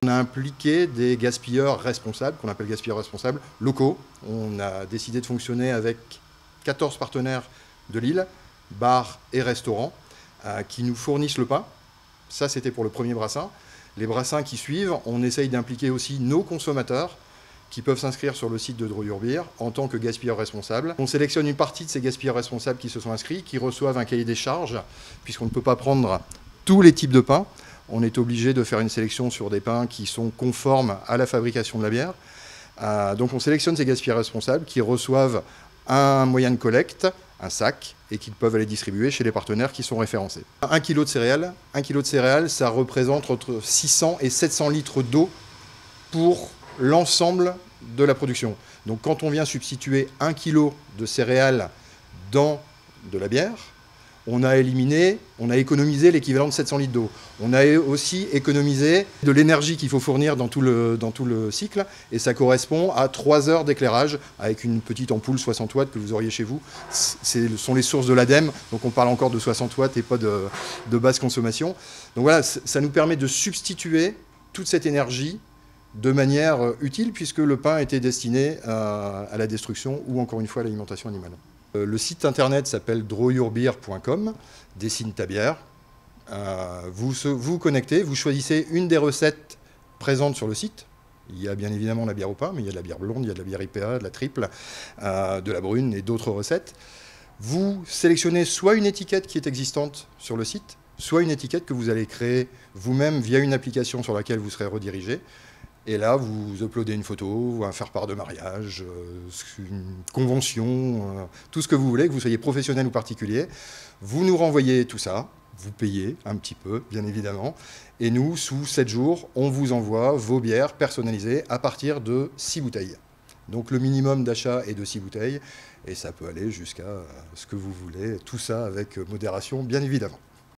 On a impliqué des gaspilleurs responsables, qu'on appelle gaspilleurs responsables, locaux. On a décidé de fonctionner avec 14 partenaires de l'île, bars et restaurants, qui nous fournissent le pain. Ça, c'était pour le premier brassin. Les brassins qui suivent, on essaye d'impliquer aussi nos consommateurs qui peuvent s'inscrire sur le site de Dreux-Your-Bière en tant que gaspilleurs responsables. On sélectionne une partie de ces gaspilleurs responsables qui se sont inscrits, qui reçoivent un cahier des charges, puisqu'on ne peut pas prendre tous les types de pain. On est obligé de faire une sélection sur des pains qui sont conformes à la fabrication de la bière. Donc on sélectionne ces gaspilleurs responsables qui reçoivent un moyen de collecte, un sac, et qu'ils peuvent aller distribuer chez les partenaires qui sont référencés. 1 kg de céréales, ça représente entre 600 et 700 litres d'eau pour l'ensemble de la production. Donc quand on vient substituer 1 kg de céréales dans de la bière, on a économisé l'équivalent de 700 litres d'eau. On a aussi économisé de l'énergie qu'il faut fournir dans tout le cycle, et ça correspond à 3 heures d'éclairage avec une petite ampoule 60 watts que vous auriez chez vous. Ce sont les sources de l'ADEME, donc on parle encore de 60 watts et pas de basse consommation. Donc voilà, ça nous permet de substituer toute cette énergie de manière utile, puisque le pain était destiné à la destruction ou encore une fois à l'alimentation animale. Le site internet s'appelle dreuxyourbière.com, dessine ta bière. Vous vous connectez, vous choisissez une des recettes présentes sur le site. Il y a bien évidemment la bière au pain, mais il y a de la bière blonde, il y a de la bière IPA, de la triple, de la brune et d'autres recettes. Vous sélectionnez soit une étiquette qui est existante sur le site, soit une étiquette que vous allez créer vous-même via une application sur laquelle vous serez redirigé. Et là, vous uploadez une photo, un faire-part de mariage, une convention, tout ce que vous voulez, que vous soyez professionnel ou particulier. Vous nous renvoyez tout ça, vous payez un petit peu, bien évidemment. Et nous, sous 7 jours, on vous envoie vos bières personnalisées à partir de 6 bouteilles. Donc le minimum d'achat est de 6 bouteilles, et ça peut aller jusqu'à ce que vous voulez, tout ça avec modération, bien évidemment.